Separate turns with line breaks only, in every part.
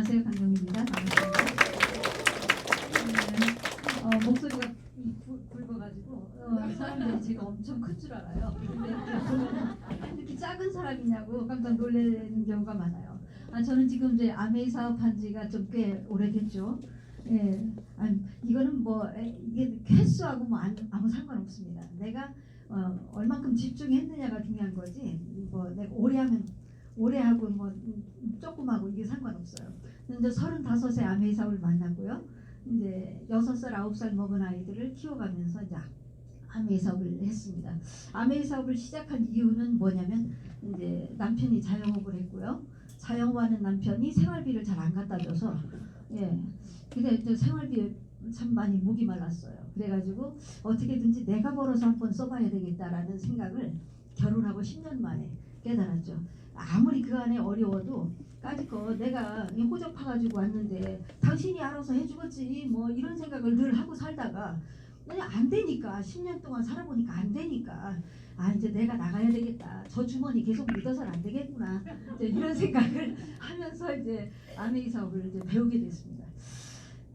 안녕하세요. 강경입니다. 반갑습니다. 목소리가 굵어가지고 사람들이 제가 엄청 큰 줄 알아요. 근데 이렇게 작은 사람이냐고 깜짝 놀라는 경우가 많아요. 저는 지금 이제 아메이 사업한 지가 좀 꽤 오래됐죠. 예, 이거는 뭐 이게 횟수하고 뭐 아무 상관없습니다. 내가 얼만큼 집중했느냐가 중요한 거지. 뭐 내가 오래 하고 뭐 조금 하고 이게 상관없어요. 이제 35세 아메이 사업을 만났고요. 이제 6살, 9살 먹은 아이들을 키워가면서 이제 아메이 사업을 했습니다. 아메이 사업을 시작한 이유는 뭐냐면 이제 남편이 자영업을 했고요. 자영업하는 남편이 생활비를 잘 안 갖다 줘서 근데 이제 생활비 참 많이 목이 말랐어요. 그래가지고 어떻게든지 내가 벌어서 한번 써봐야 되겠다라는 생각을 결혼하고 10년 만에 깨달았죠. 아무리 그 안에 어려워도 까짓거 내가 호적 파가지고 왔는데 당신이 알아서 해주겠지 뭐 이런 생각을 늘 하고 살다가 그냥 안 되니까 10년 동안 살아보니까 안 되니까 이제 내가 나가야 되겠다. 저 주머니 계속 믿어서는 안 되겠구나. 이제 이런 생각을 하면서 이제 아메이 사업을 이제 배우게 됐습니다.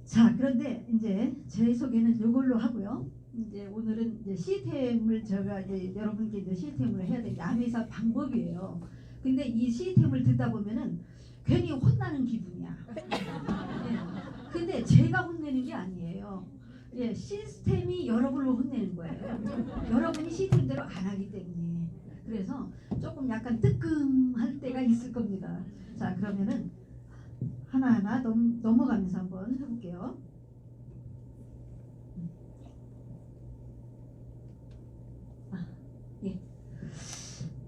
자, 그런데 이제 제 소개는 이걸로 하고요. 이제 오늘은 이제 시스템을 제가 이제 여러분께 이제 시스템을 해야 되는데 아메이 사업 방법이에요. 근데 이 시스템을 듣다 보면은 괜히 혼나는 기분이야. 근데 제가 혼내는 게 아니에요. 시스템이 여러분을 혼내는 거예요. 여러분이 시스템대로 안 하기 때문에. 그래서 조금 약간 뜨끔할 때가 있을 겁니다. 자, 그러면은 하나하나 넘어가면서 한번 해볼게요.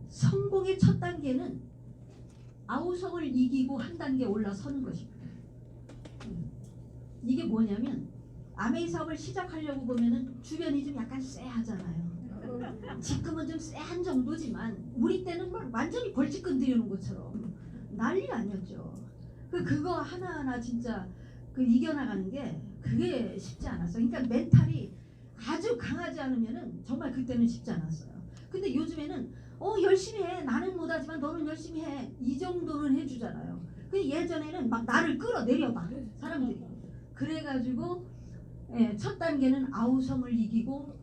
성공의 첫 단계는 아우성을 이기고 한 단계 올라서는 것입니다. 이게 뭐냐면 아메이 사업을 시작하려고 보면은 주변이 좀 약간 쎄하잖아요. 지금은 좀 쎄한 정도지만 우리 때는 막 완전히 벌집 건드리는 것처럼 난리 아니었죠. 그거 하나하나 진짜 이겨나가는 게 그게 쉽지 않았어요. 그러니까 멘탈이 아주 강하지 않으면은 정말 그때는 쉽지 않았어요. 근데 요즘에는 열심히 해. 나는 못하지만 너는 열심히 해. 이 정도는 해주잖아요. 근데 예전에는 막 나를 끌어내려 막 사람들이. 그래가지고 첫 단계는 아우성을 이기고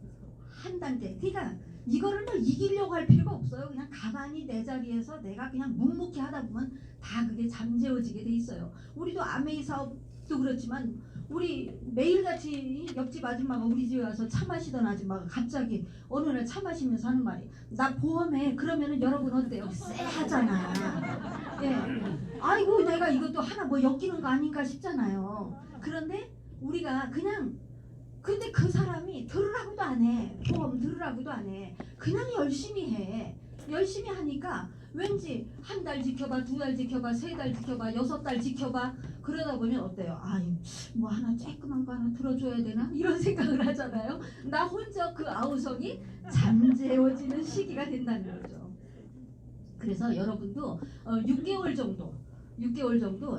한 단계. 그러니까 이거를 뭐 이기려고 할 필요가 없어요. 그냥 가만히 내 자리에서 내가 그냥 묵묵히 하다 보면 다 그게 잠재워지게 돼 있어요. 우리도 아메이 사업도 그렇지만 우리 매일같이 옆집 아줌마가 우리 집에 와서 차 마시던 아줌마가 갑자기 어느 날 차 마시면서 하는 말이 나 보험해. 그러면은 여러분 어때요? 쎄하잖아. 아이고 내가 이것도 하나 뭐 엮이는 거 아닌가 싶잖아요. 그런데 우리가 그냥 근데 그 사람이 들으라고도 안 해. 보험 들으라고도 안 해. 그냥 열심히 해. 열심히 하니까 왠지 한 달 지켜봐, 2달 지켜봐, 3달 지켜봐, 6달 지켜봐. 그러다 보면 어때요? 뭐 하나 쬐끄만 거 하나 들어줘야 되나? 이런 생각을 하잖아요. 나 혼자 그 아우성이 잠재워지는 시기가 된다는 거죠. 그래서 여러분도 6개월 정도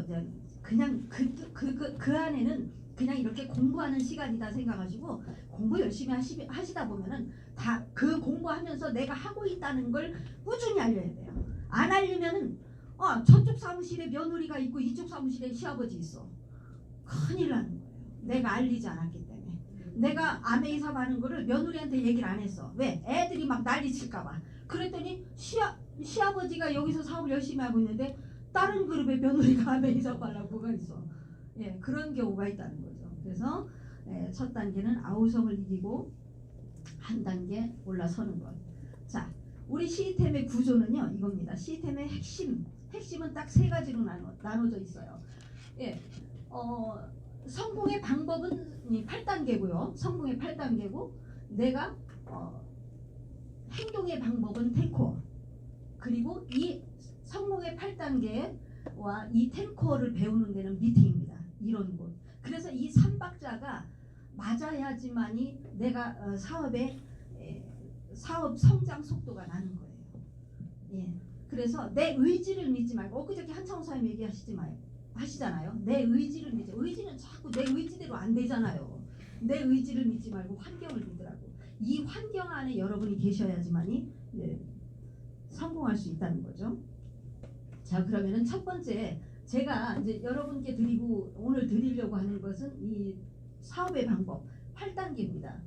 이제 그냥 그 안에는 그냥 이렇게 공부하는 시간이다 생각하시고 공부 열심히 하시다 보면은 다 그 공부하면서 내가 하고 있다는 걸 꾸준히 알려야 돼요. 안 알리면은 저쪽 사무실에 며느리가 있고 이쪽 사무실에 시아버지 있어. 큰일 나는 거예요. 내가 알리지 않았기 때문에. 내가 아메이 사업 하는 거를 며느리한테 얘기를 안 했어. 왜? 애들이 막 난리 칠까봐. 그랬더니 시아버지가 여기서 사업을 열심히 하고 있는데 다른 그룹의 며느리가 아메이 사업 하려고 뭐가 있어. 그런 경우가 있다는 거죠. 그래서 첫 단계는 아우성을 이기고 한 단계 올라서는 것. 자, 우리 시스템의 구조는요 이겁니다. 시스템의 핵심은 딱 3가지로 나눠져 있어요. 성공의 방법은 8단계고요. 성공의 8단계고 내가 행동의 방법은 10코어. 그리고 이 성공의 8단계와 이 10코어를 배우는 데는 미팅입니다. 이런 곳. 그래서 이 3박자가 맞아야지만이 내가 사업 성장 속도가 나는 거예요. 그래서 내 의지를 믿지 말고 엊그저께 한창호 사장님 하시잖아요. 내 의지를 믿지. 의지는 자꾸 내 의지대로 안 되잖아요. 내 의지를 믿지 말고 환경을 믿으라고. 이 환경 안에 여러분이 계셔야지만이 성공할 수 있다는 거죠. 자, 그러면은 첫 번째 제가 이제 여러분께 드리고 오늘 드리려고 하는 것은 이 사업의 방법 8단계입니다.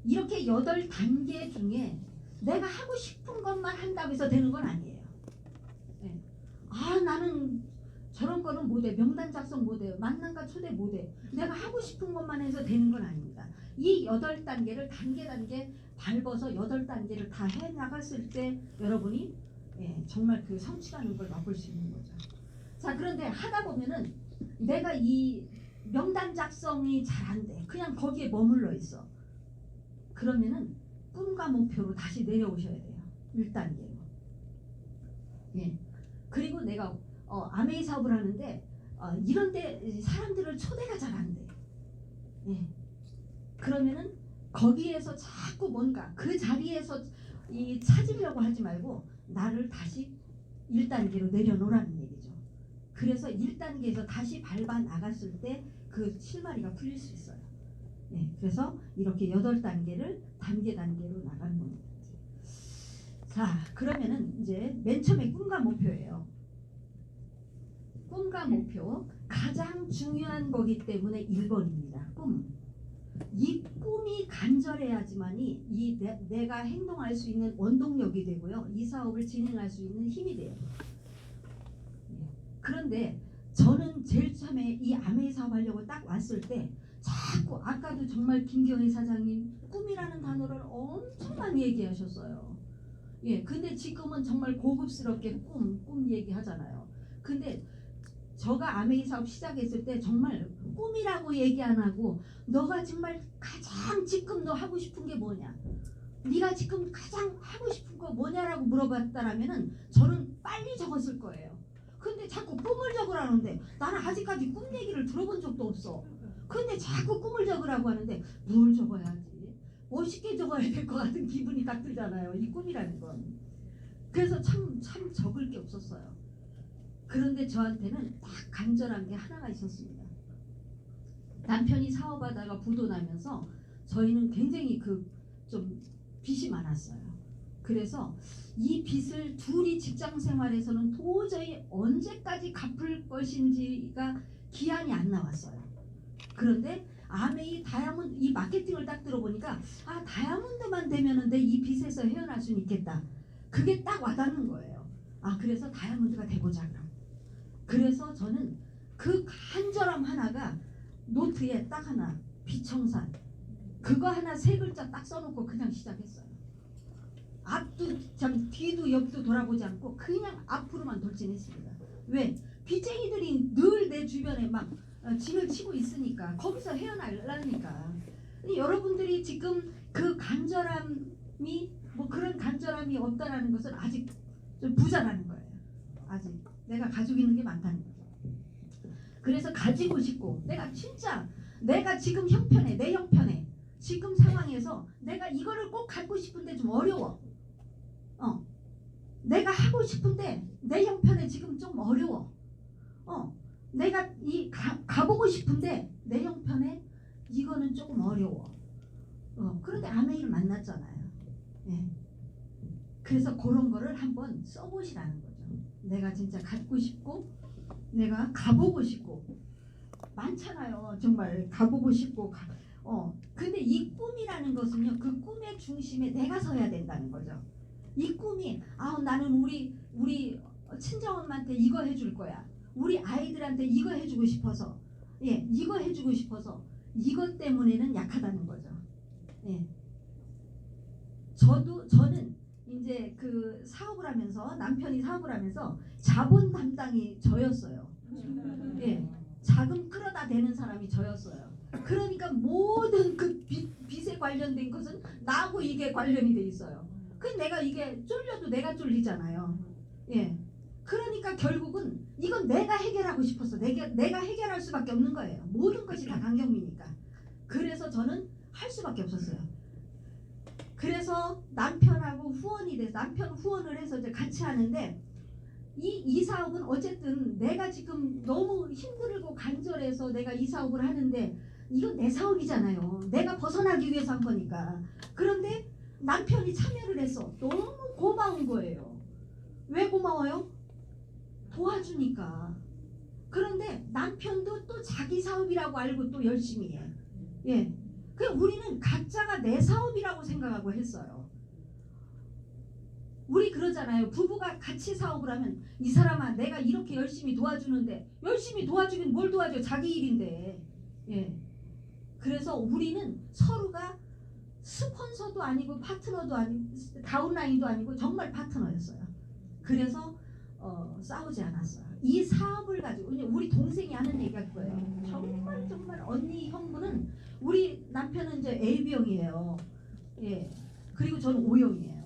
이렇게 8단계 중에 내가 하고 싶은 것만 한다고 해서 되는 건 아니에요. 네. 아 나는 저런 거는 못해. 명단 작성 못해. 만남과 초대 못해. 내가 하고 싶은 것만 해서 되는 건 아닙니다. 이 8단계를 단계 밟아서 8단계를 다 해나갔을 때 여러분이 정말 그 성취라는 걸 맛볼 수 있는 거죠. 자 그런데 하다 보면은 내가 이 명단 작성이 잘 안 돼. 그냥 거기에 머물러 있어. 그러면은 꿈과 목표로 다시 내려오셔야 돼요. 1단계로. 예. 그리고 내가 아메이 사업을 하는데 이런데 사람들을 초대가 잘 안 돼. 예. 그러면은 거기에서 자꾸 뭔가 그 자리에서 찾으려고 하지 말고 나를 다시 1단계로 내려놓으라는 얘기죠. 그래서 1단계에서 다시 밟아 나갔을 때 그 실마리가 풀릴 수 있어요. 네, 그래서 이렇게 8단계를 단계로 나가는 겁니다. 자, 그러면은 이제 맨 처음에 꿈과 목표예요. 꿈과 목표 가장 중요한 거기 때문에 1번입니다. 꿈. 이 꿈이 간절해야지만이 내가 행동할 수 있는 원동력이 되고요. 이 사업을 진행할 수 있는 힘이 돼요. 그런데 저는 제일 처음에 이 아메이 사업 하려고 딱 왔을 때 자꾸 아까도 정말 김경희 사장님 꿈이라는 단어를 엄청 많이 얘기하셨어요. 예, 근데 지금은 정말 고급스럽게 꿈 얘기하잖아요. 근데 저가 아메이 사업 시작했을 때 정말 꿈이라고 얘기 안 하고 너가 정말 가장 지금 너 하고 싶은 게 뭐냐? 네가 지금 가장 하고 싶은 거 뭐냐라고 물어봤다라면은 저는 빨리 적었을 거예요. 근데 자꾸 꿈을 적으라는데 나는 아직까지 꿈 얘기를 들어본 적도 없어. 근데 자꾸 꿈을 적으라고 하는데 뭘 적어야지? 멋있게 적어야 될 것 같은 기분이 딱 들잖아요. 이 꿈이라는 건. 그래서 참 적을 게 없었어요. 그런데 저한테는 딱 간절한 게 하나가 있었습니다. 남편이 사업하다가 부도 나면서 저희는 굉장히 좀 빚이 많았어요. 그래서 이 빚을 둘이 직장 생활에서는 도저히 언제까지 갚을 것인지가 기한이 안 나왔어요. 그런데 아메이 다이아몬드 이 마케팅을 딱 들어보니까 아 다이아몬드만 되면은 내 이 빚에서 헤어날 수는 있겠다. 그게 딱 와닿는 거예요. 아 그래서 다이아몬드가 되보자 그럼. 그래서 저는 그 간절함 하나가 노트에 딱 하나 비청산 그거 하나 3글자 딱 써놓고 그냥 시작했어요. 앞도 참 뒤도 옆도 돌아보지 않고 그냥 앞으로만 돌진했습니다. 왜? 빚쟁이들이 늘 내 주변에 막 진을 치고 있으니까 거기서 헤어나려니까. 여러분들이 지금 그 간절함이 뭐 그런 간절함이 없다라는 것은 아직 좀 부자라는 거예요. 아직 내가 가지고 있는 게 많다는 거죠. 그래서 가지고 싶고 내가 지금 형편에 내 형편에 지금 상황에서 내가 이거를 꼭 갖고 싶은데 좀 어려워. 내가 하고 싶은데 내 형편에 지금 좀 어려워. 내가 가보고 싶은데 내 형편에 이거는 조금 어려워. 그런데 아메이를 만났잖아요. 네. 그래서 그런 거를 한번 써보시라는 거죠. 내가 진짜 갖고 싶고 내가 가보고 싶고 많잖아요. 정말 가보고 싶고 근데 이 꿈이라는 것은요. 그 꿈의 중심에 내가 서야 된다는 거죠. 이 꿈이 나는 우리 친정엄마한테 이거 해줄 거야. 우리 아이들한테 이거 해주고 싶어서 이거 해주고 싶어서 이것 때문에는 약하다는 거죠. 저는 이제 그 사업을 하면서 남편이 사업을 하면서 자본 담당이 저였어요. 자금 끌어다 대는 사람이 저였어요. 그러니까 모든 그 빚에 관련된 것은 나하고 이게 관련이 돼 있어요. 그 내가 이게 쫄려도 내가 쫄리잖아요. 그러니까 결국은 이건 내가 해결하고 싶어서 내가 해결할 수밖에 없는 거예요. 모든 것이 다 강경미니까. 그래서 저는 할 수밖에 없었어요. 그래서 남편하고 후원이 돼서 남편 후원을 해서 이제 같이 하는데 이 사업은 어쨌든 내가 지금 너무 힘들고 간절해서 내가 이 사업을 하는데 이건 내 사업이잖아요. 내가 벗어나기 위해서 한 거니까. 그런데 남편이 참여를 해서 너무 고마운 거예요. 왜 고마워요? 도와주니까.
그런데 남편도 또 자기 사업이라고 알고 또 열심히 해. 예. 그 우리는 각자가 내 사업이라고 생각하고 했어요. 우리 그러잖아요. 부부가 같이 사업을 하면 이 사람아 내가 이렇게 열심히 도와주는데 열심히 도와주긴 뭘 도와줘 자기 일인데. 예. 그래서 우리는 서로가 스폰서도 아니고 파트너도 아니고 다운라인도 아니고 정말 파트너였어요. 그래서 싸우지 않았어요. 이 사업을 가지고 우리 동생이 하는 얘기가 그거예요. 정말 언니 형부는 우리 남편은 이제 AB형이에요. 예. 그리고 저는 O형이에요.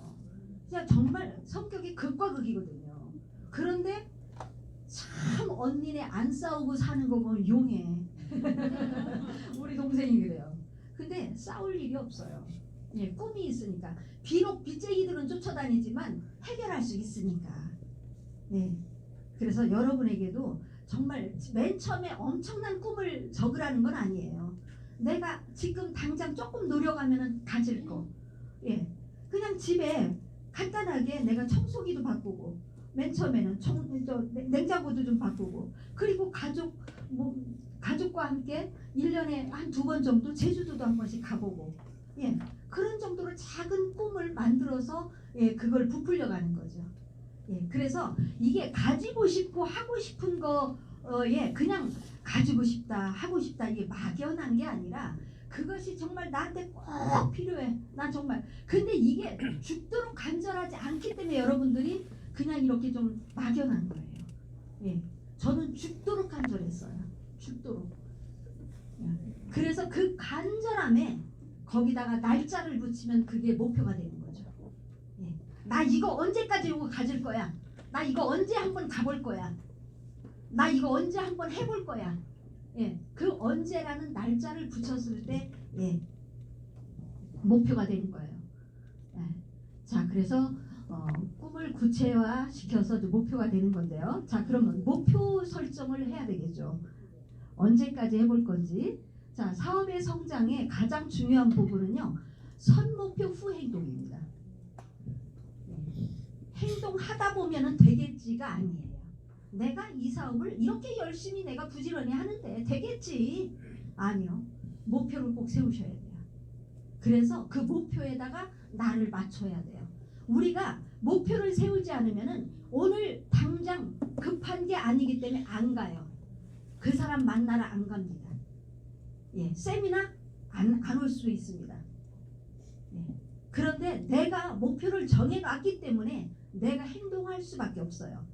그냥 정말 성격이 극과 극이거든요. 그런데 참 언니네 안 싸우고 사는 거 보면 용해. 우리 동생이 그래요. 근데 싸울 일이 없어요. 예, 꿈이 있으니까. 비록 빚쟁이들은 쫓아다니지만 해결할 수 있으니까. 예. 그래서 여러분에게도 정말 맨 처음에 엄청난 꿈을 적으라는 건 아니에요. 내가 지금 당장 조금 노력하면 가질 거. 예. 그냥 집에 간단하게 내가 청소기도 바꾸고 맨 처음에는 냉장고도 좀 바꾸고 그리고 가족과 함께 1년에 한 2번 정도 제주도도 한 번씩 가보고 예. 그런 정도로 작은 꿈을 만들어서 예, 그걸 부풀려 가는 거죠. 예. 그래서 이게 가지고 싶고 하고 싶은 거에 그냥 가지고 싶다 하고 싶다 이게 막연한 게 아니라 그것이 정말 나한테 꼭 필요해. 난 정말. 근데 이게 죽도록 간절하지 않기 때문에 여러분들이 그냥 이렇게 좀 막연한 거예요. 예. 저는 죽도록 간절했어요. 죽도록. 예. 그래서 그 간절함에 거기다가 날짜를 붙이면 그게 목표가 되는 거죠. 예. 나 이거 언제까지 이거 가질 거야. 나 이거 언제 한번 가볼 거야. 나 이거 언제 한번 해볼 거야. 예, 그 언제라는 날짜를 붙였을 때 예, 목표가 되는 거예요. 예. 자, 그래서 꿈을 구체화 시켜서 목표가 되는 건데요. 자, 그러면 목표 설정을 해야 되겠죠. 언제까지 해볼 건지. 자, 사업의 성장의 가장 중요한 부분은요. 선목표 후 행동입니다. 예. 행동하다 보면은 되겠지가 아니에요. 내가 이 사업을 이렇게 열심히 내가 부지런히 하는데 되겠지? 아니요. 목표를 꼭 세우셔야 돼요. 그래서 그 목표에다가 나를 맞춰야 돼요. 우리가 목표를 세우지 않으면은 오늘 당장 급한 게 아니기 때문에 안 가요. 그 사람 만나러 안 갑니다. 예, 세미나 안 올 수 있습니다. 예. 그런데 내가 목표를 정해놨기 때문에 내가 행동할 수밖에 없어요.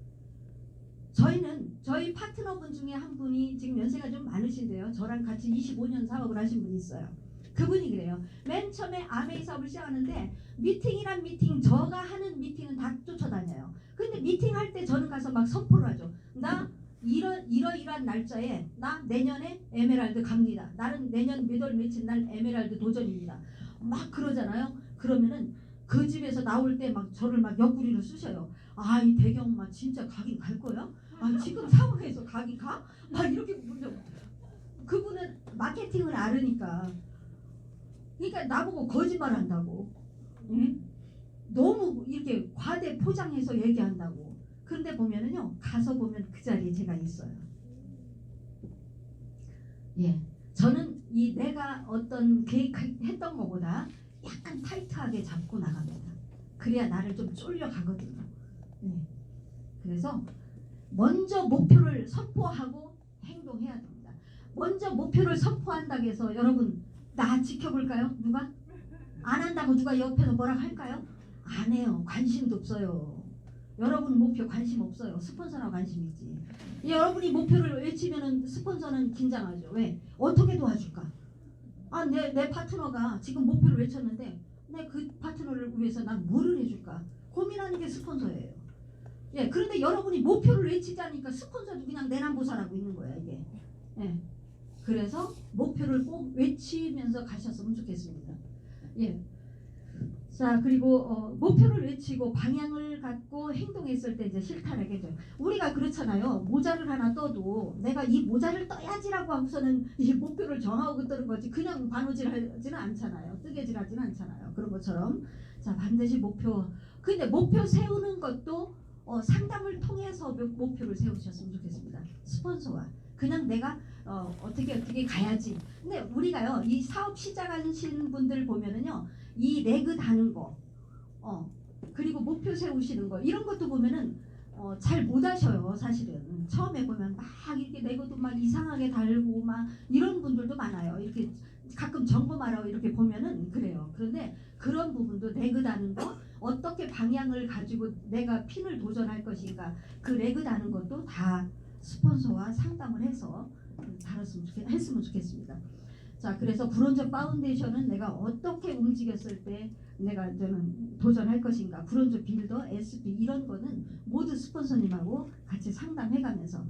저희 파트너분 중에 한 분이 지금 연세가 좀 많으신데요. 저랑 같이 25년 사업을 하신 분이 있어요. 그분이 그래요. 맨 처음에 아메이 사업을 시작하는데 미팅이란 미팅, 저가 하는 미팅은 다 쫓아다녀요. 근데 미팅할 때 저는 가서 막 선포를 하죠. 나 이러이러한 날짜에 나 내년에 에메랄드 갑니다. 나는 내년 몇 월 며칠 날 에메랄드 도전입니다. 막 그러잖아요. 그러면은 그 집에서 나올 때 막 저를 막 옆구리로 쑤셔요. 아, 이 대경엄마 진짜 가긴 갈 거야? 아, 지금 상황에서 가긴 가? 막 이렇게 물려. 그분은 마케팅을 알으니까. 그러니까 나보고 거짓말 한다고. 응? 너무 이렇게 과대 포장해서 얘기한다고. 그런데 보면은요, 가서 보면 그 자리에 제가 있어요. 예. 저는 이 내가 어떤 계획했던 것보다 약간 타이트하게 잡고 나갑니다. 그래야 나를 좀 쫄려가거든요. 네. 그래서 먼저 목표를 선포하고 행동해야 됩니다. 먼저 목표를 선포한다고 해서 여러분 나 지켜볼까요? 누가? 안 한다고 누가 옆에서 뭐라 할까요? 안 해요. 관심도 없어요. 여러분 목표 관심 없어요. 스폰서나 관심 있지. 여러분이 목표를 외치면은 스폰서는 긴장하죠. 왜? 어떻게 도와줄까? 아, 내 파트너가 지금 목표를 외쳤는데 내 그 파트너를 위해서 난 뭐를 해줄까? 고민하는 게 스폰서예요. 예, 그런데 여러분이 목표를 외치자니까 스폰서도 그냥 내남부사라고 있는 거야 이게. 예, 그래서 목표를 꼭 외치면서 가셨으면 좋겠습니다. 예. 자, 그리고 목표를 외치고 방향을 갖고 행동했을 때 이제 실탄을 해줘요. 우리가 그렇잖아요. 모자를 하나 떠도 내가 이 모자를 떠야지라고 하고서는 이 목표를 정하고 뜨는 거지 그냥 바느질 하지는 않잖아요. 뜨개질 하지는 않잖아요. 그런 것처럼 자, 반드시 목표. 근데 목표 세우는 것도 상담을 통해서 목표를 세우셨으면 좋겠습니다. 스폰서와 그냥 내가 어떻게 가야지. 근데 우리가요 이 사업 시작하신 분들 보면은요 이 레그 다는 거, 그리고 목표 세우시는 거 이런 것도 보면은 잘 못 하셔요. 사실은 처음에 보면 막 이렇게 레고도 막 이상하게 달고 막 이런 분들도 많아요. 이렇게 가끔 점검하라고 이렇게 보면은 그래요. 그런데 그런 부분도 레그 다는 거 어떻게 방향을 가지고 내가 핀을 도전할 것인가 그 레그 다는 것도 다 스폰서와 상담을 해서 했으면 좋겠습니다. 자, 그래서 브론즈 파운데이션은 내가 어떻게 움직였을 때 저는 도전할 것인가, 브론즈 빌더, SP 이런 거는 모두 스폰서님하고 같이 상담해가면서.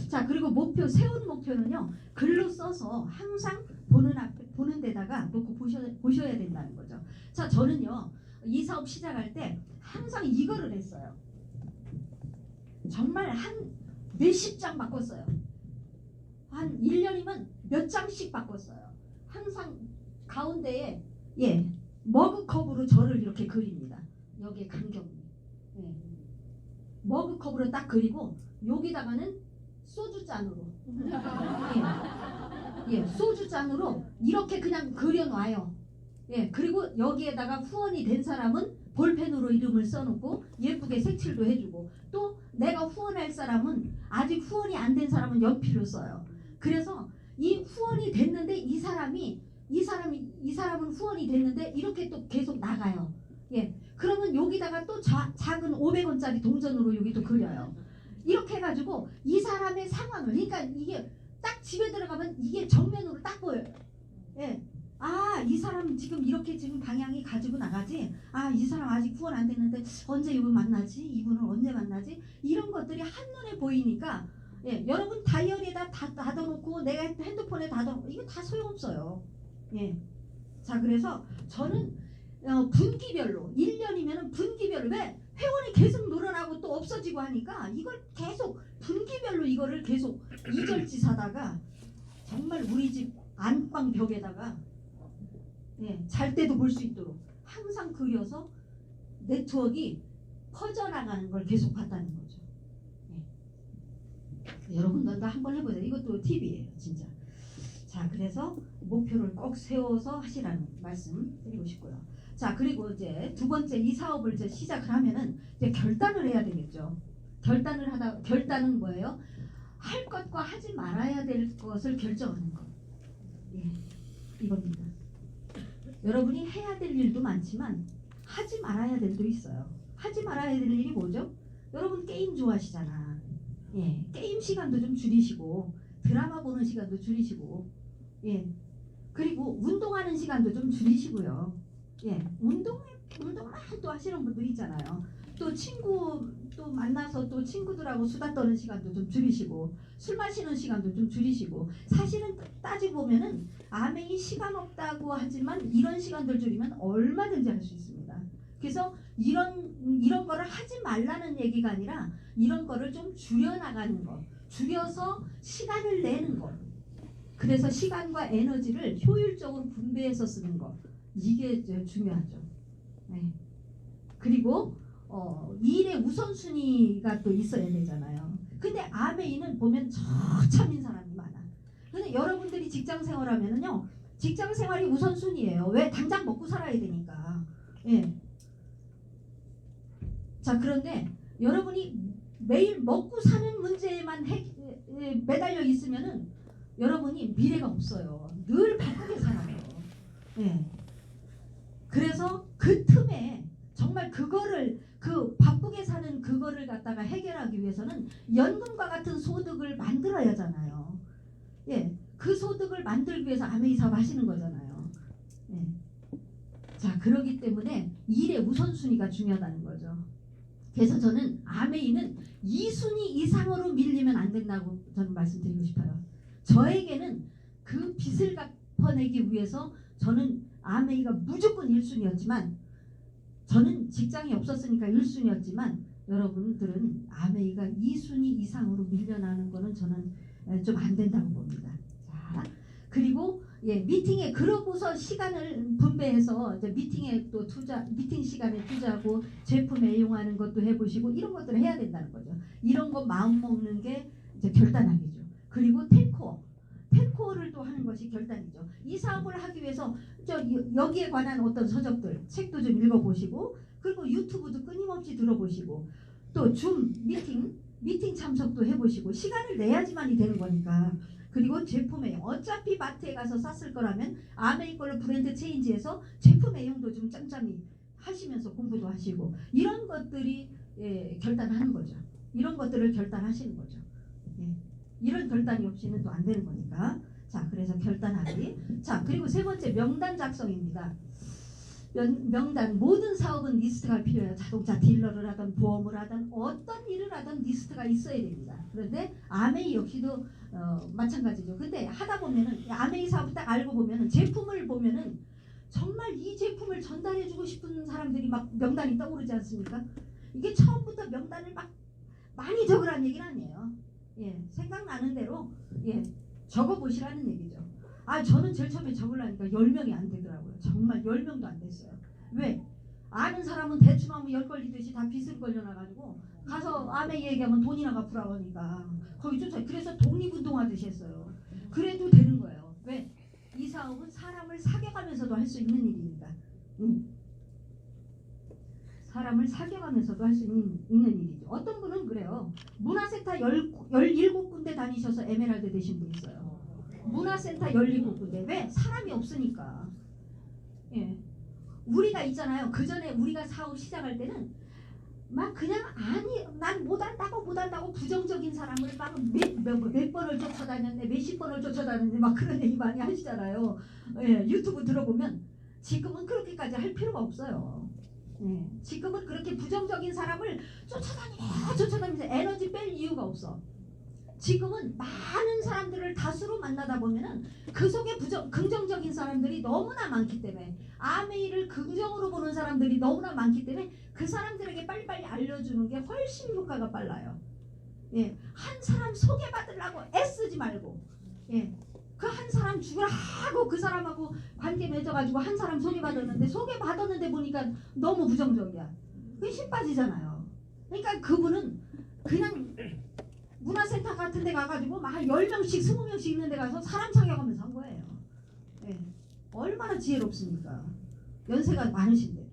자, 그리고 세운 목표는요 글로 써서 항상 보는 데다가 놓고 보셔야 된다는 거죠. 자, 저는요 이 사업 시작할 때 항상 이거를 했어요. 정말 한 몇십 장 바꿨어요. 한 1년이면 몇 장씩 바꿨어요. 항상 가운데에 머그컵으로 저를 이렇게 그립니다. 여기에 간격이. 머그컵으로 딱 그리고 여기다가는 소주잔으로 소주잔으로 이렇게 그냥 그려놔요. 그리고 여기에다가 후원이 된 사람은 볼펜으로 이름을 써놓고 예쁘게 색칠도 해주고 또 내가 후원할 사람은 아직 후원이 안 된 사람은 연필로 써요. 그래서 이 후원이 됐는데 이 사람은 후원이 됐는데 이렇게 또 계속 나가요. 그러면 여기다가 또 작은 500원짜리 동전으로 여기 또 그려요. 이렇게 해가지고 이 사람의 상황을 그러니까 이게 딱 집에 들어가면 이게 정면으로 딱 보여요. 이 사람 지금 이렇게 지금 방향이 가지고 나가지. 이 사람 아직 후원 안 됐는데 언제 이분 만나지? 이분을 언제 만나지? 이런 것들이 한눈에 보이니까 여러분 다이어리에다 다 닫아놓고 내가 핸드폰에 닫아놓고 이거 다 소용없어요. 자, 그래서 저는 분기별로 1년이면 분기별로 왜 회원이 계속 늘어나고 또 없어지고 하니까 이걸 계속 분기별로 이거를 계속 이절지사다가 정말 우리 집 안방 벽에다가 잘 때도 볼 수 있도록 항상 그려서 네트워크가 퍼져나가는 걸 계속 봤다는 거죠. 여러분들도 한번 해보세요. 이것도 팁이에요, 진짜. 자, 그래서 목표를 꼭 세워서 하시라는 말씀 드리고 싶고요. 자, 그리고 이제 두 번째 이 사업을 이제 시작을 하면은 이제 결단을 해야 되겠죠. 결단은 뭐예요? 할 것과 하지 말아야 될 것을 결정하는 것. 이겁니다. 여러분이 해야 될 일도 많지만 하지 말아야 될 일도 있어요. 하지 말아야 될 일이 뭐죠? 여러분 게임 좋아하시잖아. 게임 시간도 좀 줄이시고 드라마 보는 시간도 줄이시고 그리고 운동하는 시간도 좀 줄이시고요. 운동만 또 하시는 분들 있잖아요. 또 친구 또 만나서 또 친구들하고 수다 떠는 시간도 좀 줄이시고 술 마시는 시간도 좀 줄이시고 사실은 따지고 보면은 아멘이 시간 없다고 하지만 이런 시간들 줄이면 얼마든지 할 수 있습니다. 그래서 이런 거를 하지 말라는 얘기가 아니라 이런 거를 좀 줄여나가는 거, 줄여서 시간을 내는 거. 그래서 시간과 에너지를 효율적으로 분배해서 쓰는 거. 이게 중요하죠. 그리고 일의 우선순위가 또 있어야 되잖아요. 근데 아메이는 보면 처참인 사람이 많아. 근데 여러분들이 직장 생활하면은요, 직장 생활이 우선순위예요. 왜? 당장 먹고 살아야 되니까. 자, 그런데 여러분이 매일 먹고 사는 문제에만 매달려 있으면은 여러분이 미래가 없어요. 늘 바쁘게 살아요. 그래서 그 틈에 정말 그 바쁘게 사는 그거를 갖다가 해결하기 위해서는 연금과 같은 소득을 만들어야 하잖아요. 그 소득을 만들기 위해서 아메이 사업 하시는 거잖아요. 자, 그러기 때문에 일의 우선순위가 중요하다는 거죠. 그래서 저는 아메이는 2순위 이상으로 밀리면 안 된다고 저는 말씀드리고 싶어요. 저에게는 그 빚을 갚아내기 위해서 저는 아메이가 무조건 1순위였지만 저는 직장이 없었으니까 1순위였지만 여러분들은 아메이가 2순위 이상으로 밀려나는 거는 저는 좀 안 된다고 봅니다. 자, 그리고 예, 미팅에 그러고서 시간을 분배해서 이제 미팅에 또 미팅 시간에 투자하고 제품에 이용하는 것도 해보시고 이런 것들을 해야 된다는 거죠. 이런 거 마음 먹는 게 이제 결단하기죠. 그리고 텐코어를 또 하는 것이 결단이죠. 이 사업을 하기 위해서 여기에 관한 어떤 서적들, 책도 좀 읽어보시고 그리고 유튜브도 끊임없이 들어보시고 또 줌 미팅 참석도 해보시고 시간을 내야지만이 되는 거니까. 그리고 제품에 어차피 마트에 가서 샀을 거라면 아메이 걸로 브랜드 체인지해서 제품 애용도 좀 짬짬이 하시면서 공부도 하시고 이런 것들이 결단하는 거죠. 이런 것들을 결단하시는 거죠. 예. 이런 결단이 없이는 또 안 되는 거니까. 자, 그래서 결단하기. 자, 그리고 세 번째 명단 작성입니다. 명단, 모든 사업은 리스트가 필요해요. 자동차 딜러를 하든 보험을 하든 어떤 일을 하든 리스트가 있어야 됩니다. 그런데 아메이 역시도 마찬가지죠. 근데 하다 보면은 아메이 사업을 딱 알고 보면은 제품을 보면은 정말 이 제품을 전달해주고 싶은 사람들이 막 명단이 떠오르지 않습니까? 이게 처음부터 명단을 막 많이 적으라는 얘기는 아니에요. 예, 생각나는 대로 적어보시라는 얘기죠. 아, 저는 제일 처음에 적으려니까 10명이 안 되더라고요. 정말 10명도 안 됐어요. 왜? 아는 사람은 대충 하면 열 걸리듯이 다 빚을 걸려놔가지고 가서 아메이 얘기하면 돈이나 갚으라고 하니까 거기 쫓아. 그래서 독립운동하듯이 했어요. 그래도 되는 거예요. 왜? 이 사업은 사람을 사귀어가면서도 할 수 있는 일입니다. 사람을 사귀어가면서도 할 수 있는 일이죠. 어떤 분은 그래요. 문화센터 17군데 다니셔서 에메랄드 되신 분 있어요. 문화센터 17군데. 왜? 사람이 없으니까. 예. 우리가 있잖아요. 그 전에 우리가 사업 시작할 때는 막 그냥 아니 난 못한다고 부정적인 사람을 막 몇 번을 쫓아다녔네, 몇십 번을 쫓아다녔네 막 그런 얘기 많이 하시잖아요. 예, 유튜브 들어보면 지금은 그렇게까지 할 필요가 없어요. 예, 지금은 그렇게 부정적인 사람을 쫓아다니면서 에너지 뺄 이유가 없어. 지금은 많은 사람들을 다수로 만나다 보면은 그 속에 긍정적인 사람들이 너무나 많기 때문에 아메이를 긍정으로 보는 사람들이 너무나 많기 때문에 그 사람들에게 빨리빨리 알려주는 게 훨씬 효과가 빨라요. 예, 한 사람 소개받으려고 애쓰지 말고 그 한 사람 죽으라고 그 사람하고 관계 맺어가지고 한 사람 소개받았는데 보니까 너무 부정적이야. 그게 힘 빠지잖아요. 그러니까 그분은 그냥 문화센터 같은 데 가가지고 막 10명씩 20명씩 있는 데 가서 사람 사귀어가면서 한 거예요. 예. 얼마나 지혜롭습니까? 연세가 많으신데.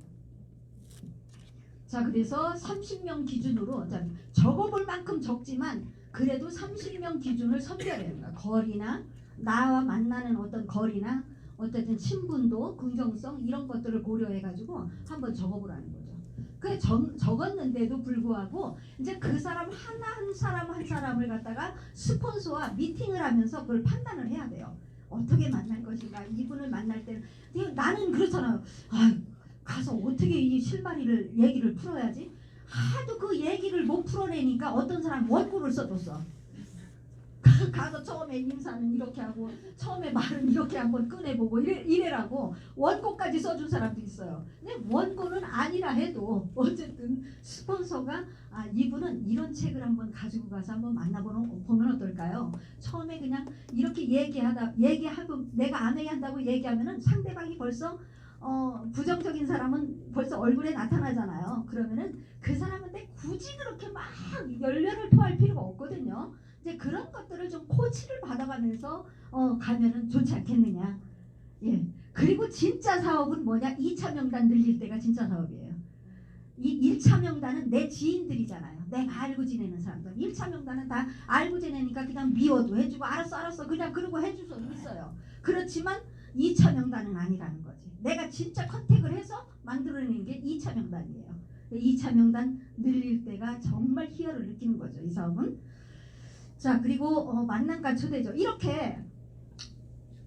자, 그래서 30명 기준으로 적어볼 만큼 적지만 그래도 30명 기준을 선별해야 됩니다. 거리나 나와 만나는 어떤 거리나 어쨌든 친분도 긍정성 이런 것들을 고려해가지고 한번 적어보라는 거죠. 그래 적었는데도 불구하고 이제 그 사람 한 사람을 갖다가 스폰서와 미팅을 하면서 그걸 판단을 해야 돼요. 어떻게 만날 것인가. 이분을 만날 때는 나는 그렇잖아요. 아, 가서 어떻게 이 실마리를 얘기를 풀어야지. 하도 그 얘기를 못 풀어내니까 어떤 사람 원고를 써줬어. 가서 처음에 인사는 이렇게 하고 처음에 말은 이렇게 한번 꺼내보고 이래라고 원고까지 써준 사람도 있어요. 근데 원고는 아니라 해도 어쨌든 스폰서가 이분은 이런 책을 한번 가지고 가서 한번 만나보면 어떨까요? 처음에 그냥 이렇게 얘기하고 내가 안 한다고 얘기하면은 상대방이 벌써 부정적인 사람은 벌써 얼굴에 나타나잖아요. 그러면은 그 사람한테 굳이 그렇게 막 열렬을 토할 필요가 없거든요. 이제 그런 것들을 좀 코치를 받아가면서 가면은 좋지 않겠느냐. 예. 그리고 진짜 사업은 뭐냐? 2차 명단 늘릴 때가 진짜 사업이에요. 이 1차 명단은 내 지인들이잖아요. 내가 알고 지내는 사람들. 1차 명단은 다 알고 지내니까 그냥 미워도 해주고 알았어 그냥 그러고 해줄 수 있어요. 그렇지만 2차 명단은 아니라는 거지. 내가 진짜 컨택을 해서 만들어내는 게 2차 명단이에요. 2차 명단 늘릴 때가 정말 희열을 느끼는 거죠. 이 사업은. 자, 그리고 만남과 초대죠. 이렇게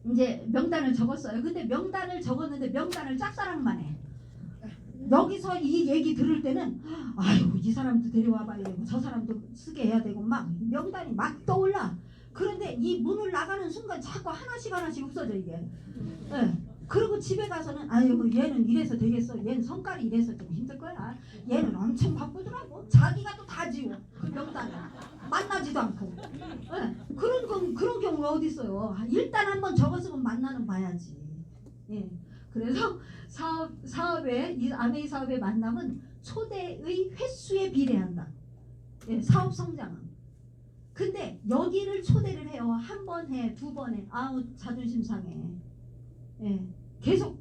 이제 명단을 적었어요. 근데 명단을 적었는데 명단을 짝사랑만 해. 여기서 이 얘기 들을 때는 아유 이 사람도 데려와 봐야 되고 저 사람도 쓰게 해야 되고 막 명단이 막 떠올라. 그런데 이 문을 나가는 순간 자꾸 하나씩 없어져 이게. 네. 그리고 집에 가서는 아유 얘는 이래서 되겠어. 얘는 성깔이 이래서 좀 힘들 거야. 얘는 엄청 바쁘더라고. 자기가 또 다 지워. 그 명단을. 만나지도 않고. 네. 그런 경우가 어디 있어요? 일단 한번 적었으면 만나는 봐야지. 예. 그래서 이 아메이 사업의 만남은 초대의 횟수에 비례한다. 예, 사업 성장은. 근데 여기를 초대를 해요. 한 번 해, 두 번 해. 아우 자존심 상해. 예, 계속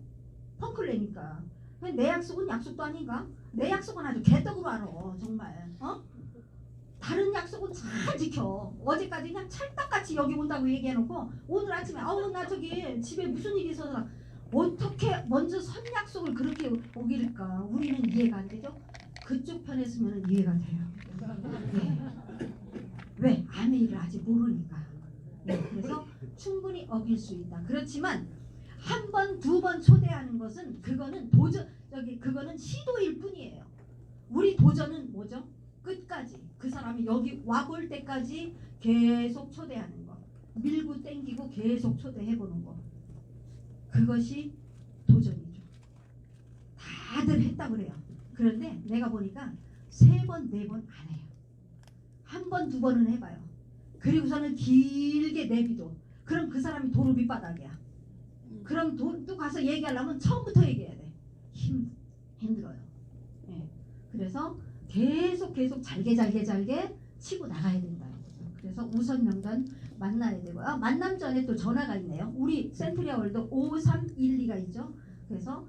펑크를 내니까. 내 약속은 약속도 아닌가? 내 약속은 아주 개떡으로 알아. 정말. 다른 약속은 잘 지켜. 어제까지 그냥 찰떡같이 여기 온다고 얘기해놓고 오늘 아침에 아우 나 저기 집에 무슨 일이 있어서 어떻게 먼저 선 약속을 그렇게 어길까? 우리는 이해가 안 되죠? 그쪽 편에 서면 이해가 돼요. 네. 왜? 아메이를 아직 모르니까. 네. 그래서 충분히 어길 수 있다. 그렇지만 한 번, 두 번 초대하는 것은 그거는 그거는 시도일 뿐이에요. 우리 도전은 뭐죠? 끝까지 그 사람이 여기 와볼 때까지 계속 초대하는 거. 밀고 땡기고 계속 초대해보는 거. 그것이 도전이죠. 다들 했다 그래요. 그런데 내가 보니까 3번, 4번 안 해요. 한 번, 두 번은 해봐요. 그리고서는 길게 내비도. 그럼 그 사람이 도로 밑바닥이야. 그럼 또 가서 얘기하려면 처음부터 얘기해야 돼. 힘들어요. 네. 그래서 계속 잘게 치고 나가야 된다는 거죠. 그래서 우선 명단 만나야 되고요. 만남 전에 또 전화가 있네요. 우리 센트리아 월드 5312가 있죠. 그래서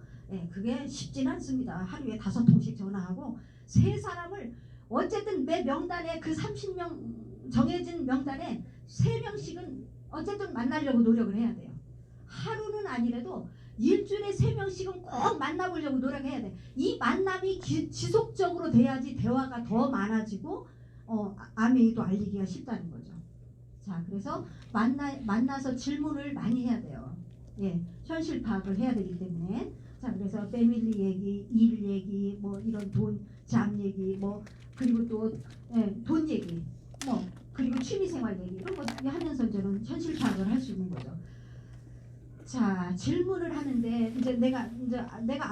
그게 쉽지는 않습니다. 하루에 5통씩 전화하고 3사람을 어쨌든 매 명단에 그 30명 정해진 명단에 3명씩은 어쨌든 만나려고 노력을 해야 돼요. 하루는 아니라도 일주일에 3명씩은 꼭 만나보려고 노력해야 돼. 이 만남이 지속적으로 돼야지 대화가 더 많아지고 아메이도 알리기가 쉽다는 거죠. 자, 그래서 만나서 질문을 많이 해야 돼요. 예, 현실 파악을 해야 되기 때문에. 자, 그래서 패밀리 얘기, 일 얘기, 뭐 이런 잠 얘기, 뭐 그리고 또 돈 얘기, 뭐 그리고 취미생활 얘기 이런 거 하면서 저는 현실 파악을 할 수 있는 거죠. 자, 질문을 하는데 이제 내가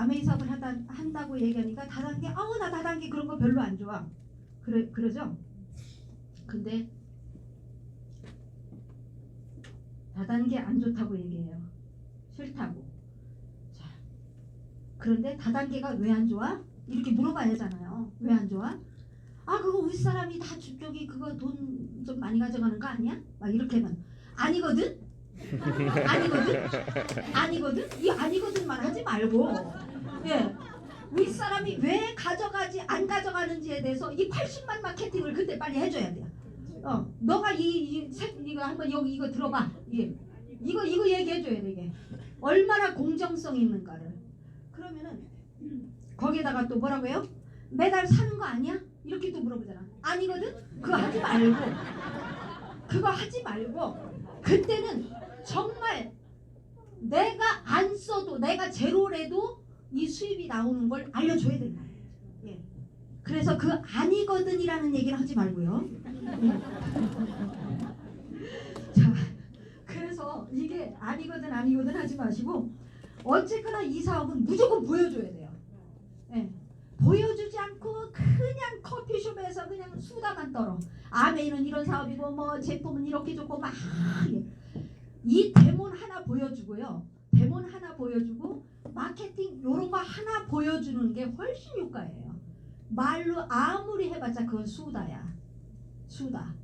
아메이 사업을 한다고 얘기하니까 다단계 나 다단계 그런 거 별로 안 좋아. 그러죠? 근데 다단계 안 좋다고 얘기해요. 싫다고. 자, 그런데 다단계가 왜 안 좋아? 이렇게 물어봐야 하잖아요. 왜 안 좋아? 그거 우리 사람이 다 저기 그거 돈 좀 많이 가져가는 거 아니야? 막 이렇게는 아니거든? 아니거든? 이 아니거든만 하지 말고, 예, 우리 사람이 왜 가져가지 안 가져가는지에 대해서 이 80만 마케팅을 그때 빨리 해줘야 돼요. 너가 이거 한번 여기 이거 들어봐. 이거 얘기해줘야 돼. 이게 얼마나 공정성 있는가를. 그러면은 거기에다가 또 뭐라고요? 매달 사는 거 아니야? 이렇게 또 물어보잖아. 아니거든? 그거 하지 말고 그때는 정말 내가 안 써도 내가 제로래도 이 수입이 나오는 걸 알려줘야 된다. 예. 그래서 그 아니거든이라는 얘기를 하지 말고요. 자, 그래서 이게 아니거든 하지 마시고 어쨌거나 이 사업은 무조건 보여줘야 돼요. 예. 보여주지 않고 그냥 커피숍에서 그냥 수다만 떨어. 아메이는 이런 사업이고 뭐 제품은 이렇게 좋고 막 이 데몬 하나 보여주고요. 데몬 하나 보여주고 마케팅 요런 거 하나 보여주는 게 훨씬 효과예요. 말로 아무리 해봤자 그건 수다야. 수다.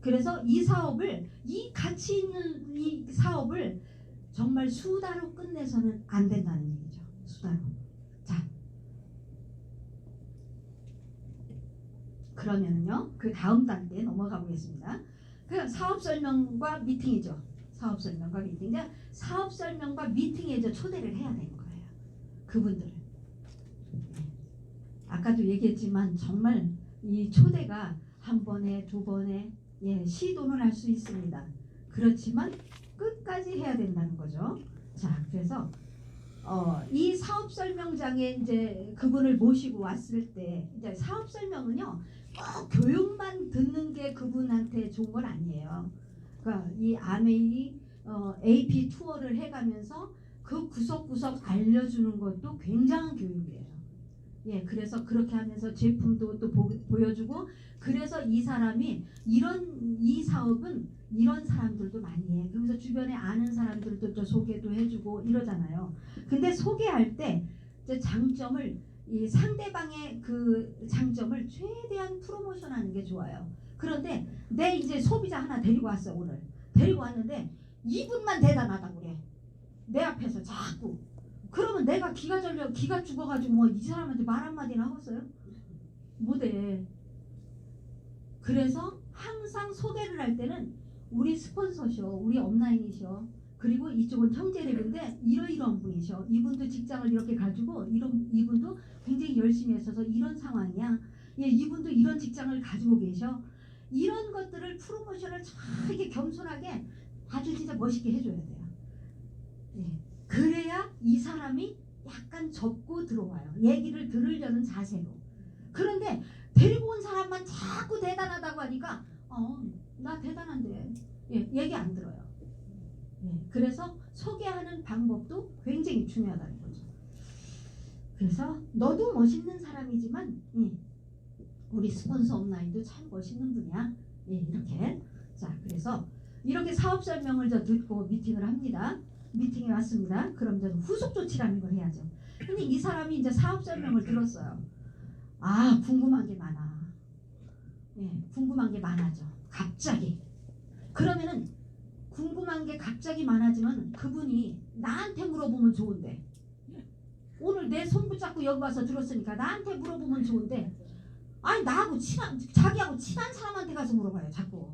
그래서 이 사업을 이 가치 있는 이 사업을 정말 수다로 끝내서는 안 된다는 얘기죠. 수다로. 자, 그러면은요 그 다음 단계 넘어가 보겠습니다. 그 사업 설명과 미팅이죠. 사업 설명과 미팅. 이제 사업 설명과 미팅에 이제 초대를 해야 되는 거예요. 그분들을. 아까도 얘기했지만 정말 이 초대가 한 번에 두 번에 시도는 할 수 있습니다. 그렇지만 끝까지 해야 된다는 거죠. 자, 그래서 이 사업 설명장에 이제 그분을 모시고 왔을 때 이제 사업 설명은요 꼭 교육만 듣는 게 그분한테 좋은 건 아니에요. 그러니까 이 아메이 AP 투어를 해가면서 그 구석구석 알려주는 것도 굉장한 교육이에요. 예, 그래서 그렇게 하면서 제품도 또 보여주고 그래서 이 사람이 이 사업은 이런 사람들도 많이 해. 그러면서 주변에 아는 사람들도 또 소개도 해주고 이러잖아요. 근데 소개할 때 이제 장점을 이 상대방의 그 장점을 최대한 프로모션하는 게 좋아요. 그런데 내 이제 소비자 하나 데리고 왔어 오늘. 데리고 왔는데 이분만 대단하다고 그래. 내 앞에서 자꾸. 그러면 내가 기가 죽어가지고 뭐 이 사람한테 말 한마디나 하겠어요? 못해. 그래서 항상 소개를 할 때는 우리 스폰서셔, 우리 업라인이셔, 그리고 이쪽은 형제랩인데 이러이러한 분이셔. 이분도 직장을 이렇게 가지고 이분도 굉장히 열심히 했어서 이런 상황이야. 예, 이분도 이런 직장을 가지고 계셔. 이런 것들을 프로모션을 이렇게 겸손하게 아주 진짜 멋있게 해줘야 돼요. 예. 그래야 이 사람이 약간 접고 들어와요. 얘기를 들으려는 자세로. 그런데 데리고 온 사람만 자꾸 대단하다고 하니까 나 대단한데 예, 얘기 안 들어요. 예, 그래서 소개하는 방법도 굉장히 중요하다는 거죠. 그래서 너도 멋있는 사람이지만 우리 스폰서 업라인도 참 멋있는 분이야. 예, 이렇게. 자, 그래서 이렇게 사업 설명을 듣고 미팅을 합니다. 미팅에 왔습니다. 그럼 저는 후속 조치라는 걸 해야죠. 근데 이 사람이 이제 사업 설명을 들었어요. 아, 궁금한 게 많아. 예, 궁금한 게 많아져. 갑자기. 그러면은 궁금한 게 갑자기 많아지면 그분이 나한테 물어보면 좋은데 오늘 내 손 붙잡고 여기 와서 들었으니까 나한테 물어보면 좋은데 아니 자기하고 친한 사람한테 가서 물어봐요. 자꾸.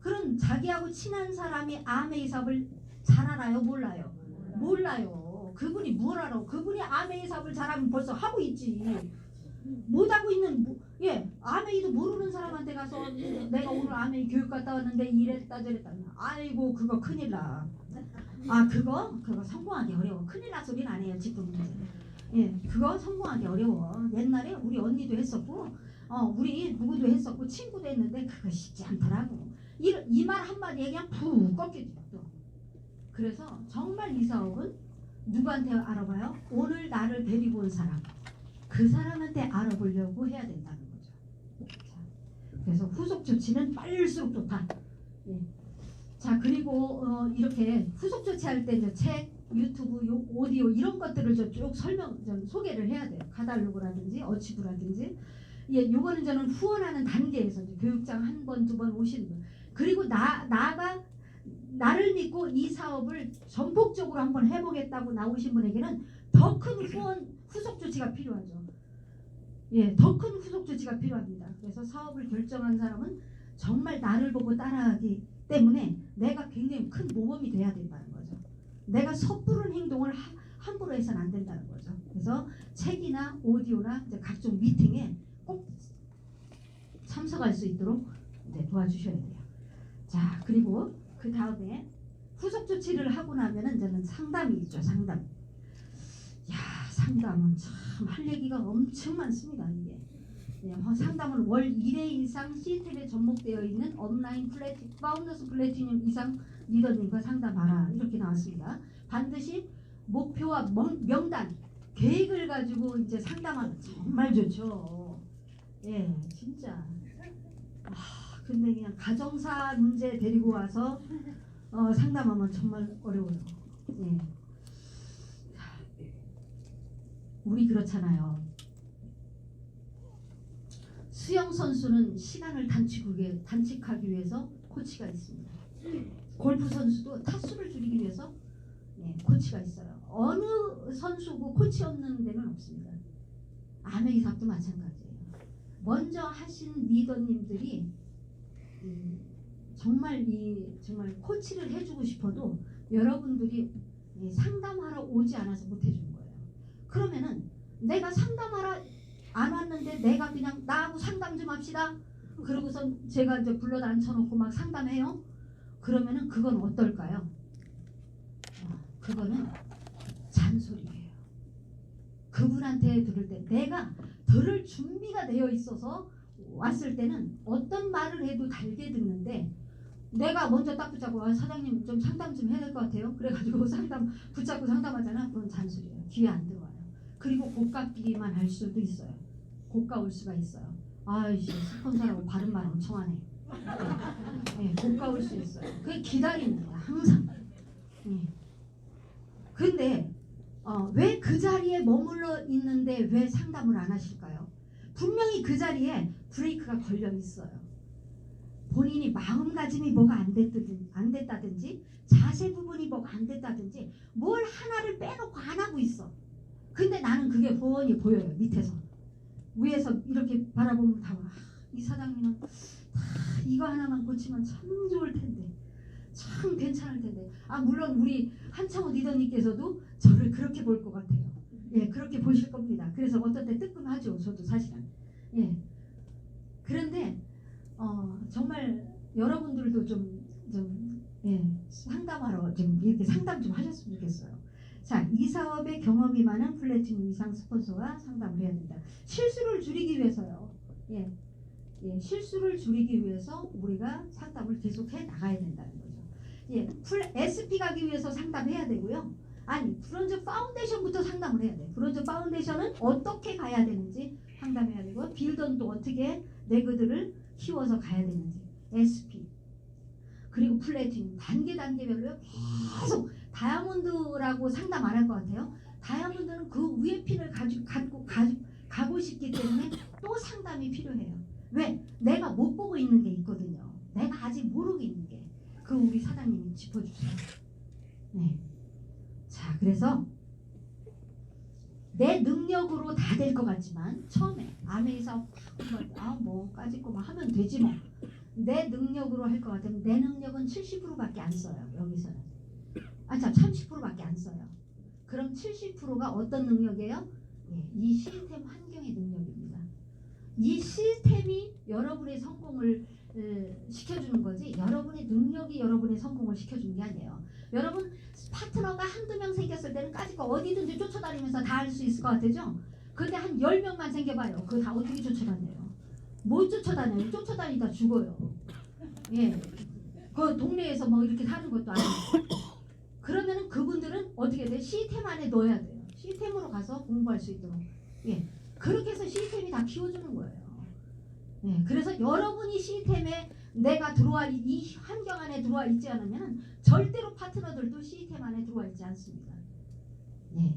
그런 자기하고 친한 사람이 아메이 사업을 잘 알아요? 몰라요? 몰라요. 그분이 뭘 알아? 그분이 아메이 사업을 잘하면 벌써 하고 있지. 못하고 있는 아메이도 모르는 사람한테 가서 내가 오늘 아메이 교육 갔다 왔는데 이랬다 저랬다. 아이고 그거 큰일 나. 아 그거 성공하기 어려워. 큰일 나 소리는 안 해요 지금. 예, 그거 성공하기 어려워. 옛날에 우리 언니도 했었고 우리 누구도 했었고 친구도 했는데 그거 쉽지 않더라고. 이 말 한마디에 그냥 푹 꺾여져. 그래서 정말 이 사업은 누구한테 알아봐요? 오늘 나를 데리고 온 사람. 그 사람한테 알아보려고 해야 된다는 거죠. 자, 그래서 후속 조치는 빠를수록 좋다. 예. 자, 그리고 이렇게 후속 조치할 때 이제 책, 유튜브, 오디오 이런 것들을 쭉 소개를 해야 돼요. 카탈로그라든지 어치브라든지. 예, 요거는 저는 후원하는 단계에서 이제 교육장 한 번, 두 번 오시는 분. 그리고 나를 믿고 이 사업을 전폭적으로 한번 해보겠다고 나오신 분에게는 더 큰 후속 조치가 필요하죠. 예, 더 큰 후속 조치가 필요합니다. 그래서 사업을 결정한 사람은 정말 나를 보고 따라하기 때문에 내가 굉장히 큰 모범이 돼야 된다는 거죠. 내가 섣부른 행동을 함부로 해서는 안 된다는 거죠. 그래서 책이나 오디오나 이제 각종 미팅에 꼭 참석할 수 있도록 도와주셔야 돼요. 자, 그리고 그 다음에 후속 조치를 하고 나면은 저는 상담이 있죠. 상담. 야, 상담은 참 할 얘기가 엄청 많습니다. 이게. 예, 상담은 월 1회 이상 시스템에 접목되어 있는 온라인 파운더스 플래티늄 이상 리더님과 상담하라. 이렇게 나왔습니다. 반드시 목표와 명단, 계획을 가지고 이제 상담하면 정말 좋죠. 예, 진짜. 근데 그냥 가정사 문제 데리고 와서 상담하면 정말 어려워요. 예. 우리 그렇잖아요. 수영 선수는 시간을 단축하기 위해서 코치가 있습니다. 골프 선수도 타수를 줄이기 위해서 코치가 있어요. 어느 선수고 코치 없는 데는 없습니다. 아메이 사업도 마찬가지예요. 먼저 하신 리더님들이 정말 코치를 해주고 싶어도 여러분들이 상담하러 오지 않아서 못 해주는 거예요. 그러면은 내가 상담하러 안 왔는데 내가 그냥 나하고 상담 좀 합시다. 그러고서 제가 이제 불러다 앉혀놓고 막 상담해요. 그러면은 그건 어떨까요? 그거는 잔소리예요. 그분한테 들을 때 내가 들을 준비가 되어 있어서 왔을 때는 어떤 말을 해도 달게 듣는데 내가 먼저 딱 붙잡고 사장님 좀 상담 좀 해야 될 것 같아요. 그래가지고 상담 붙잡고 상담하잖아. 그건 잔소리예요. 귀에 안 들어와요. 그리고 고가끼리만 할 수도 있어요. 고가올 수가 있어요. 아이씨 스폰서라고 바른말 엄청 하네. 네, 고가올 수 있어요. 그게 기다립니다. 항상. 네. 근데 왜 그 자리에 머물러 있는데 왜 상담을 안 하실까요? 분명히 그 자리에 브레이크가 걸려 있어요. 본인이 마음가짐이 뭐가 안 됐다든지 자세 부분이 뭐가 안 됐다든지 뭘 하나를 빼놓고 안 하고 있어. 근데 나는 그게 훤히 보여요. 밑에서. 위에서 이렇게 바라보면 이 사장님은 이거 하나만 고치면 참 좋을 텐데 참 괜찮을 텐데. 물론 우리 한창호 리더님께서도 저를 그렇게 볼 것 같아요. 예, 그렇게 보실 겁니다. 그래서 어떤 때 뜨끔하죠. 저도 사실은. 예. 그런데 정말 여러분들도 상담하러 좀 이렇게 상담 좀 하셨으면 좋겠어요. 자, 이 사업에 경험이 많은 플래티넘 이상 스폰서와 상담을 해야 된다. 실수를 줄이기 위해서요. 예, 실수를 줄이기 위해서 우리가 상담을 계속해 나가야 된다는 거죠. 예, SP 가기 위해서 상담해야 되고요. 아니, 브론즈 파운데이션부터 상담을 해야 돼. 브론즈 파운데이션은 어떻게 가야 되는지 상담해야 되고, 빌던도 어떻게 내그들을 키워서 가야 되는지. SP 그리고 플래티넘 단계별로요. 계속 다이아몬드라고 상담 안 할 것 같아요. 다이아몬드는 그 위에 핀을 가고 싶기 때문에 또 상담이 필요해요. 왜? 내가 못 보고 있는 게 있거든요. 내가 아직 모르고 있는 게. 그 우리 사장님이 짚어주세요. 네. 자, 그래서 내 능력으로 다 될 것 같지만 처음에 아메이 사업 뭐까짓 거만 하면 되지 뭐. 내 능력으로 할 것 같으면 내 능력은 70%밖에 안 써요. 여기서는. 30%밖에 안 써요. 그럼 70%가 어떤 능력이에요? 예, 이 시스템 환경의 능력입니다. 이 시스템이 여러분의 성공을 시켜주는 거지 여러분의 능력이 여러분의 성공을 시켜주는 게 아니에요. 여러분 파트너가 한두 명 생겼을 때는 까짓 거 어디든지 쫓아다니면서 다 할 수 있을 것 같죠? 근데 한 10명만 생겨봐요. 그거 다 어떻게 쫓아다녀요? 못 쫓아다녀요. 쫓아다니다 죽어요. 예, 그 동네에서 뭐 이렇게 사는 것도 아니고. 그러면은 그분들은 어떻게 돼? 시스템 안에 넣어야 돼요. 시스템으로 가서 공부할 수 있도록. 예, 그렇게 해서 시스템이 다 키워주는 거예요. 예, 그래서 여러분이 시스템에 내가 들어와 이 환경 안에 들어와 있지 않으면 절대로 파트너들도 시스템 안에 들어와 있지 않습니다. 예.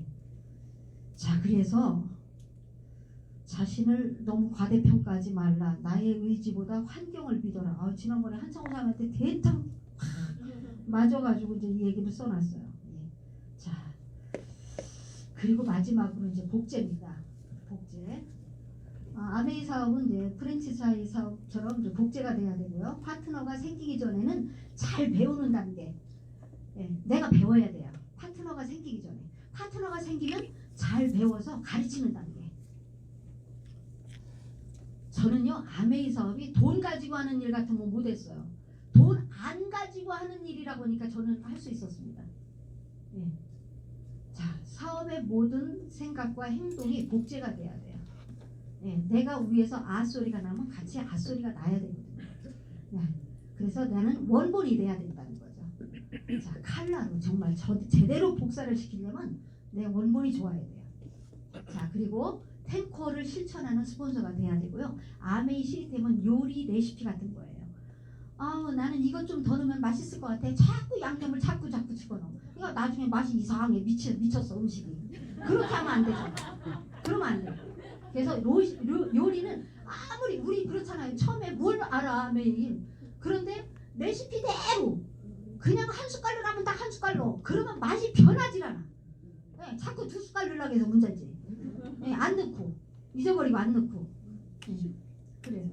자, 그래서 자신을 너무 과대평가하지 말라. 나의 의지보다 환경을 믿어라. 지난번에 한창호 사람한테 대탕 맞아가지고 이제 이 얘기를 써놨어요. 예. 자, 그리고 마지막으로 이제 복제입니다. 복제. 아메이 사업은 이제 프랜차이즈 사업처럼 이제 복제가 돼야 되고요. 파트너가 생기기 전에는 잘 배우는 단계. 예, 내가 배워야 돼요. 파트너가 생기기 전에. 파트너가 생기면 잘 배워서 가르치는 단계. 저는요 아메이 사업이 돈 가지고 하는 일 같으면 못했어요. 돈 안 가지고 하는 일이라 보니까 저는 할 수 있었습니다. 예. 자, 사업의 모든 생각과 행동이 복제가 돼야 돼요. 예, 내가 위에서 아 소리가 나면 같이 아 소리가 나야 되거든요. 예, 그래서 나는 원본이 돼야 된다는 거죠. 자, 칼라로 정말 제대로 복사를 시키려면 내 원본이 좋아야 돼요. 자, 그리고 탱커를 실천하는 스폰서가 돼야 되고요. 아메이 시스템은 요리 레시피 같은 거예요. 나는 이것 좀 더 넣으면 맛있을 것 같아. 자꾸 양념을 자꾸 집어넣어. 그러니까 나중에 맛이 이상해. 미쳤어 음식이. 그렇게 하면 안 되죠. 그러면 안 돼. 그래서 요리는 아무리 우리 그렇잖아요. 처음에 뭘 알아 매일. 그런데 레시피대로 그냥 한 숟갈로 하면 딱 한 숟갈로. 그러면 맛이 변하질 않아. 네, 자꾸 2숟갈 넣으려고 해서 문제지. 네, 안 넣고 잊어버리고 안 넣고. 그래,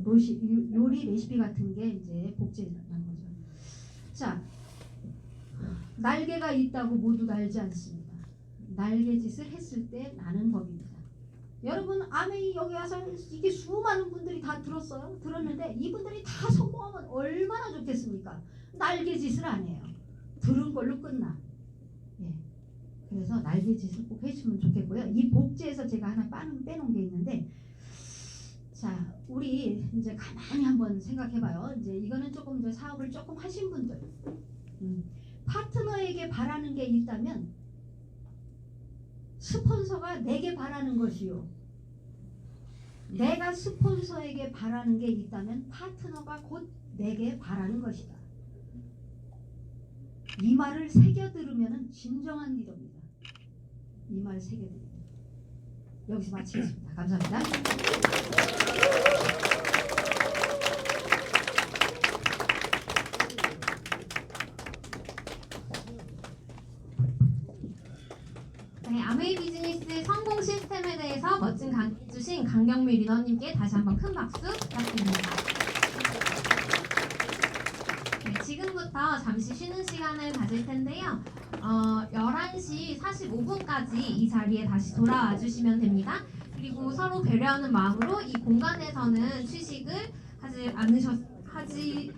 요리 레시피 같은 게 이제 복제라는 거죠. 자, 날개가 있다고 모두 날지 않습니다. 날개짓을 했을 때 나는 법입니다. 여러분 아메이 여기 와서 이게 수많은 분들이 다 들었어요. 들었는데 이분들이 다 성공하면 얼마나 좋겠습니까? 날개짓을 안 해요. 들은 걸로 끝나. 예. 그래서 날개짓을 꼭 해주면 좋겠고요. 이 복제에서 제가 하나 빼놓은 게 있는데, 자, 우리 이제 가만히 한번 생각해봐요. 이제 이거는 조금 이제 사업을 조금 하신 분들, 파트너에게 바라는 게 있다면 스폰서가 내게 바라는 것이요. 내가 스폰서에게 바라는 게 있다면 파트너가 곧 내게 바라는 것이다. 이 말을 새겨 들으면 진정한 리더입니다. 이 말 새겨 들으면. 여기서 마치겠습니다. 감사합니다.
네, 아메이 비즈니스 성공 시스템에 대해서 멋진 강의 해주신 강경미 리더님께 다시 한번 큰 박수 부탁드립니다. 네, 지금부터 잠시 쉬는 시간을 가질 텐데요. 11시 45분까지 이 자리에 다시 돌아와 주시면 됩니다. 그리고 서로 배려하는 마음으로 이 공간에서는 취식을 하지